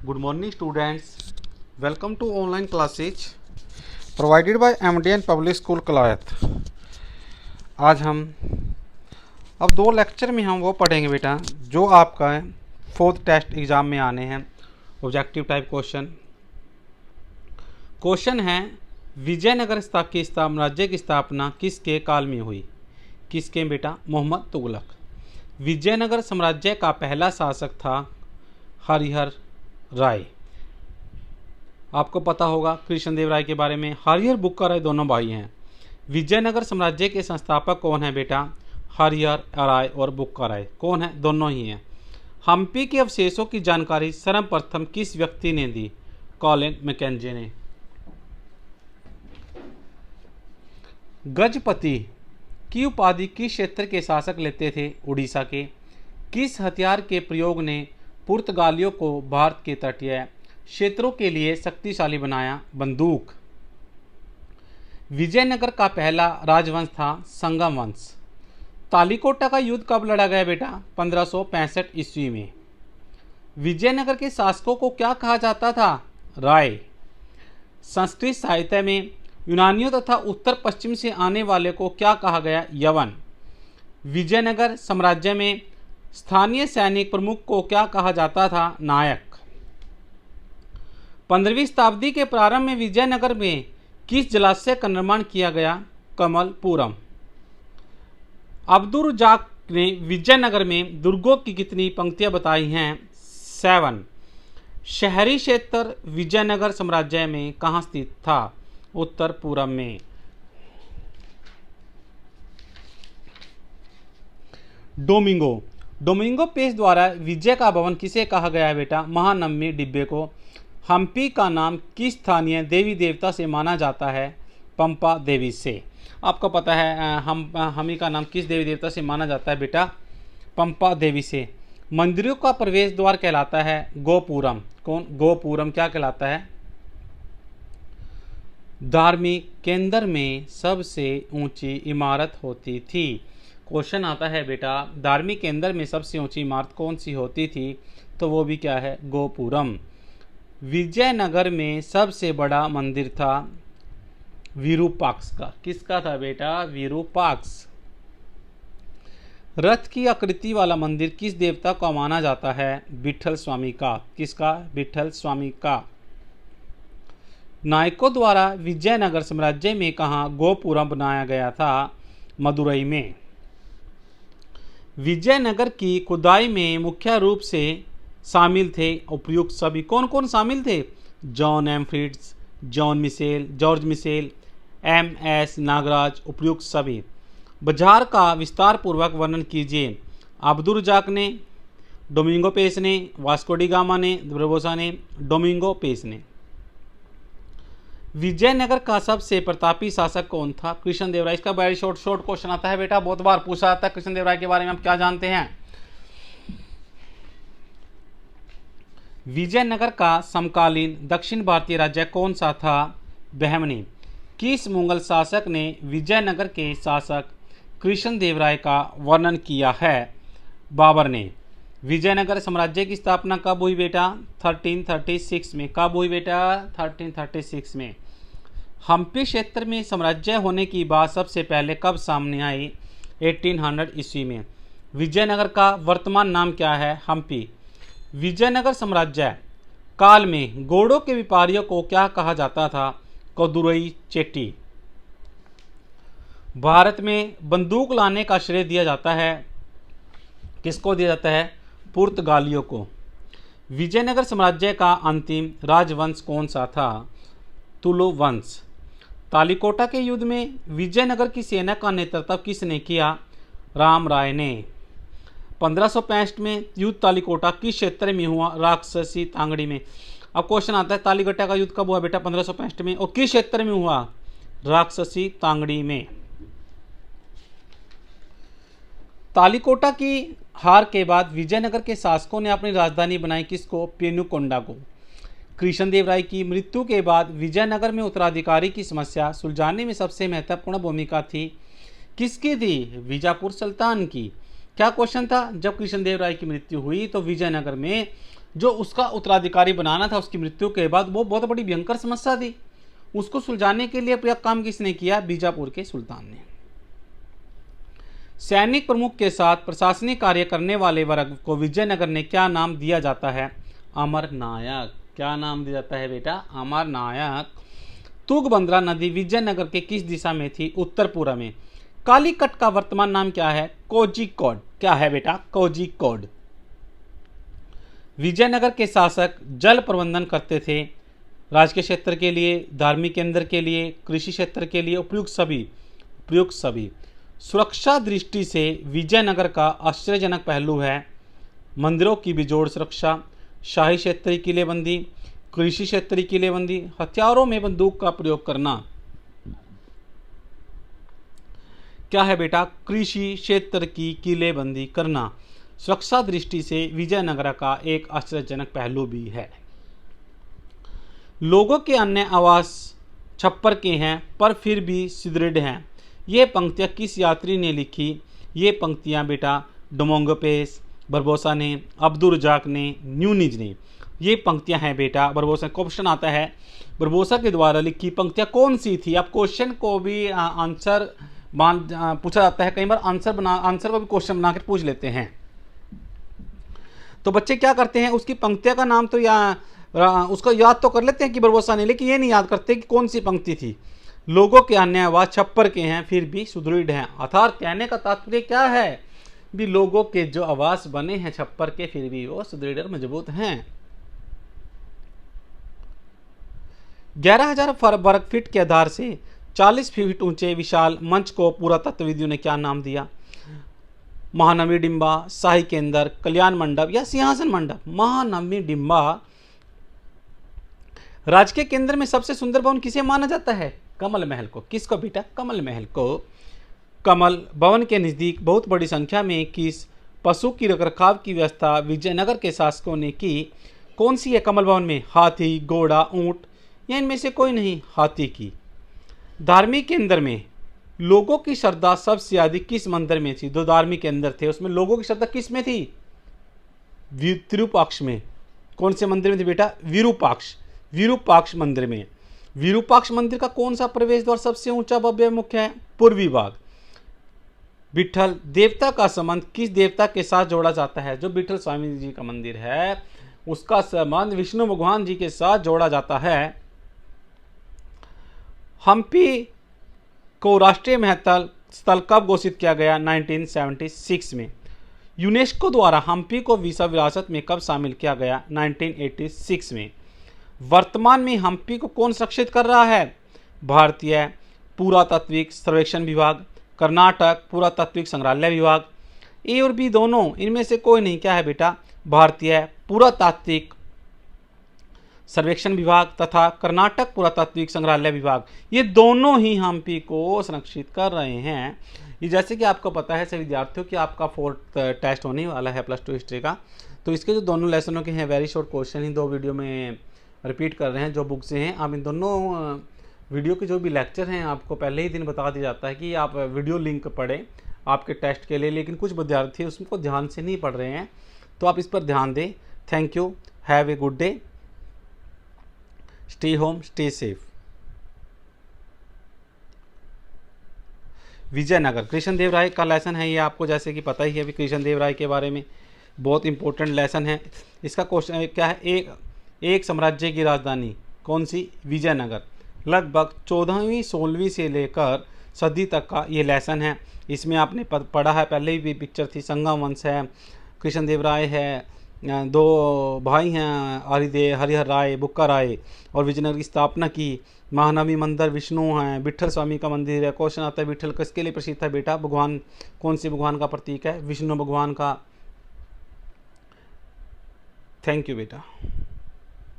Good morning students. Welcome to online classes provided by MDN Public School Kalayat. आज हम अब दो लेक्चर में हम वो पढ़ेंगे बेटा जो आपका फोर्थ टेस्ट एग्ज़ाम में आने हैं। ऑब्जेक्टिव टाइप क्वेश्चन है विजयनगर के साम्राज्य की स्थापना किसके काल में हुई? किसके बेटा? मोहम्मद तुगलक। विजयनगर साम्राज्य का पहला शासक था हरिहर राय। आपको पता होगा कृष्णदेव राय के बारे में। हरिहर बुक्का राय दोनों भाई हैं। विजयनगर साम्राज्य के संस्थापक कौन है बेटा? हरिहर राय और बुक्का राय कौन है? दोनों ही हैं। हम्पी के अवशेषों की जानकारी सर्वप्रथम किस व्यक्ति ने दी? कॉलिन मैकेंजी ने। गजपति की उपाधि किस क्षेत्र के शासक लेते थे? उड़ीसा के। किस हथियार के प्रयोग ने पुर्तगालियों को भारत के तटीय क्षेत्रों के लिए शक्तिशाली बनाया? बंदूक। विजयनगर का पहला राजवंश था संगम वंश। तालीकोटा का युद्ध कब लड़ा गया बेटा? 1565 ईस्वी में। विजयनगर के शासकों को क्या कहा जाता था? राय। संस्कृत साहित्य में यूनानियों तथा उत्तर पश्चिम से आने वाले को क्या कहा गया? यवन। विजयनगर साम्राज्य में स्थानीय सैनिक प्रमुख को क्या कहा जाता था? नायक। 15वीं शताब्दी के प्रारंभ में विजयनगर में किस जलाशय का निर्माण किया गया? कमलपुरम। अब्दुल रज़ाक ने विजयनगर में दुर्गों की कितनी पंक्तियां बताई हैं? 7। शहरी क्षेत्र विजयनगर साम्राज्य में कहाँ स्थित था? उत्तर पूरब में। डोमिंगो पेश द्वारा विजय का भवन किसे कहा गया है बेटा? महानवमी डिब्बे को। हम्पी का नाम किस स्थानीय देवी देवता से माना जाता है? पंपा देवी से। आपको पता है हम्पी का नाम किस देवी देवता से माना जाता है बेटा? पंपा देवी से। मंदिरों का प्रवेश द्वार कहलाता है गोपुरम। कौन? गोपुरम क्या कहलाता है? धार्मिक केंद्र में सबसे ऊंची इमारत होती थी। क्वेश्चन आता है बेटा धार्मिक केंद्र में सबसे ऊंची इमारत कौन सी होती थी? तो वो भी क्या है? गोपुरम। विजयनगर में सबसे बड़ा मंदिर था विरूपाक्ष का। किसका था बेटा? विरूपाक्ष। रथ की आकृति वाला मंदिर किस देवता को माना जाता है? विठल स्वामी का। किसका? विठल स्वामी का। नायकों द्वारा विजयनगर साम्राज्य में कहाँ गोपुरम बनाया गया था? मदुरई में। विजयनगर की खुदाई में मुख्य रूप से शामिल थे उपयुक्त सभी। कौन कौन शामिल थे? John M Fritz, George Mitchell, MS Nagaraj, उपयुक्त सभी। बाजार का विस्तार पूर्वक वर्णन कीजिए। अब्दुल रज़ाक ने, डोमिंगो पेश ने, वास्को डी गामा ने, बारबोसा ने, डोमिंगो पेश ने। विजयनगर का सबसे प्रतापी शासक कौन था? कृष्णदेव राय। इसका वेरी शॉर्ट क्वेश्चन आता है बेटा, बहुत बार पूछा जाता है। कृष्णदेव राय के बारे में आप क्या जानते हैं? विजयनगर का समकालीन दक्षिण भारतीय राज्य कौन सा था? बहमनी। किस मुगल शासक ने विजयनगर के शासक कृष्णदेव राय का वर्णन किया है? बाबर ने। विजयनगर साम्राज्य की स्थापना कब हुई बेटा? 1336 में। कब हुई बेटा? 1336 में। हम्पी क्षेत्र में साम्राज्य होने की बात सबसे पहले कब सामने आई? 1800 ईस्वी में। विजयनगर का वर्तमान नाम क्या है? हम्पी। विजयनगर साम्राज्य काल में घोड़ों के व्यापारियों को क्या कहा जाता था? कोदुरई चेट्टी। भारत में बंदूक लाने का श्रेय दिया जाता है किसको दिया जाता है? पुर्तगालियों को। विजयनगर साम्राज्य का अंतिम राजवंश कौन सा था? तुलु वंश। तालीकोटा के युद्ध में विजयनगर की सेना का नेतृत्व किसने किया? राम राय ने। 1565 में युद्ध तालीकोटा किस क्षेत्र में हुआ? राक्षसी तांगड़ी में। अब क्वेश्चन आता है तालीकोटा का युद्ध कब हुआ बेटा? 1565 में। और किस क्षेत्र में हुआ? राक्षसी तांगड़ी में। तालीकोटा की हार के बाद विजयनगर के शासकों ने अपनी राजधानी बनाई किसको? पेनुकोंडा को। कृष्णदेव राय की मृत्यु के बाद विजयनगर में उत्तराधिकारी की समस्या सुलझाने में सबसे महत्वपूर्ण भूमिका थी किसकी थी? बीजापुर सुल्तान की। क्या क्वेश्चन था, जब कृष्णदेव राय की मृत्यु हुई तो विजयनगर में जो उसका उत्तराधिकारी बनाना था उसकी मृत्यु के बाद, वो बहुत बड़ी भयंकर समस्या थी। उसको सुलझाने के लिए काम किसने किया? बीजापुर के सुल्तान ने। सैनिक प्रमुख के साथ प्रशासनिक कार्य करने वाले वर्ग को विजयनगर ने क्या नाम दिया जाता है? अमर नायक। क्या नाम दिया जाता है बेटा? अमर नायक। तुंगभद्रा नदी विजयनगर के किस दिशा में थी? उत्तर पूर्व में। कालीकट का वर्तमान नाम क्या है? कोझिकोड। क्या है बेटा? कोझिकोड। विजयनगर के शासक जल प्रबंधन करते थे राजकीय क्षेत्र के लिए, धार्मिक केंद्र के लिए, कृषि क्षेत्र के लिए, उपयुक्त सभी। सुरक्षा दृष्टि से विजयनगर का आश्चर्यजनक पहलू है मंदिरों की बेजोड़ सुरक्षा, शाही क्षेत्रीय किलेबंदी, कृषि क्षेत्रीय किलेबंदी, हथियारों में बंदूक का प्रयोग करना। क्या है बेटा? कृषि क्षेत्र की किलेबंदी करना सुरक्षा दृष्टि से विजयनगर का एक आश्चर्यजनक पहलू भी है। लोगों के अन्य आवास छप्पर के हैं पर फिर भी सुदृढ़ हैं। ये पंक्तियाँ किस यात्री ने लिखी? ये पंक्तियाँ बेटा डोमोंगोपेस, बरबोसा ने, अब्दुल रजाक ने, न्यूनिज ने। ये पंक्तियाँ हैं बेटा बरबोसा। क्वेश्चन आता है बरबोसा के द्वारा लिखी पंक्तियाँ कौन सी थी? अब क्वेश्चन को भी आंसर पूछा जाता है, कई बार आंसर को भी क्वेश्चन बना कर पूछ लेते हैं। तो बच्चे क्या करते हैं, उसकी पंक्तियों का नाम तो उसको याद तो कर लेते हैं कि बरबोसा ने, लेकिन ये नहीं याद करते कि कौन सी पंक्ति थी। लोगों के अन्य आवाज छप्पर के हैं फिर भी सुदृढ़ हैं। अर्थात कहने का तात्पर्य क्या है भी लोगों के जो आवास बने हैं छप्पर के फिर भी वो सुदृढ़ और मजबूत हैं। 11,000 वर्ग फीट के आधार से 40 फीट ऊंचे विशाल मंच को पुरातत्वविदों ने क्या नाम दिया? महानवी डिंबा, शाही केंद्र, कल्याण मंडप या सिंहासन मंडप? महानवी डिंबा। राजकीय केंद्र में सबसे सुंदर भवन किसे माना जाता है? कमल महल को। किसको बेटा? कमल महल को। कमल भवन के नज़दीक बहुत बड़ी संख्या में किस पशु की रखरखाव की व्यवस्था विजयनगर के शासकों ने की? कौन सी है कमल भवन में? हाथी, घोड़ा, ऊंट या इनमें से कोई नहीं? हाथी की। धार्मिक केंद्र में लोगों की श्रद्धा सबसे अधिक किस मंदिर में थी? 2 धार्मिक केंद्र थे, उसमें लोगों की श्रद्धा किस में थी? विरूपाक्ष में। कौन से मंदिर में थी बेटा? विरूपाक्ष मंदिर में। विरूपाक्ष मंदिर का कौन सा प्रवेश द्वार सबसे ऊंचा भव्य मुख्य है? पूर्वी भाग। विठल देवता का संबंध किस देवता के साथ जोड़ा जाता है? जो विठल स्वामी जी का मंदिर है उसका संबंध विष्णु भगवान जी के साथ जोड़ा जाता है। हम्पी को राष्ट्रीय महत्व स्थल कब घोषित किया गया? 1976 में। यूनेस्को द्वारा हम्पी को विश्व विरासत में कब शामिल किया गया? 1986 में। वर्तमान में हम्पी को कौन संरक्षित कर रहा है? भारतीय पुरातात्विक सर्वेक्षण विभाग, कर्नाटक पुरातात्विक संग्रहालय विभाग। ए और बी दोनों, इनमें से कोई नहीं। क्या है बेटा? भारतीय पुरातात्विक सर्वेक्षण विभाग तथा कर्नाटक पुरातात्विक संग्रहालय विभाग, ये दोनों ही हम्पी को संरक्षित कर रहे हैं। ये जैसे कि आपको पता है सभी विद्यार्थियों कि आपका 4th टेस्ट होने वाला है +2 हिस्ट्री का, तो इसके जो दोनों लेसनों के हैं वेरी शॉर्ट क्वेश्चन ही 2 वीडियो में रिपीट कर रहे हैं जो बुक से हैं। आप इन दोनों वीडियो के जो भी लेक्चर हैं आपको पहले ही दिन बता दिया जाता है कि आप वीडियो लिंक पढ़ें आपके टेस्ट के लिए, लेकिन कुछ विद्यार्थी उसको ध्यान से नहीं पढ़ रहे हैं, तो आप इस पर ध्यान दें। Thank you, have a good day, stay home, stay safe. Vijayanagara Krishnadeva Raya का लेसन है ये, आपको जैसे कि पता ही है अभी कृष्णदेव राय के बारे में बहुत इंपॉर्टेंट लेसन है। इसका क्वेश्चन क्या है? एक साम्राज्य की राजधानी कौन सी? विजयनगर। लगभग 14वीं 16वीं से लेकर सदी तक का ये लेसन है। इसमें आपने पढ़ा है, पहले भी पिक्चर थी, संगम वंश है, कृष्णदेव राय है, 2 भाई हैं हरिहर राय, बुक्का राय, और विजयनगर की स्थापना की। महानवी मंदिर विष्णु हैं, विठल स्वामी का मंदिर है। क्वेश्चन आता है विठल किसके लिए प्रसिद्ध है बेटा? भगवान, कौन से भगवान का प्रतीक है? विष्णु भगवान का। थैंक यू बेटा।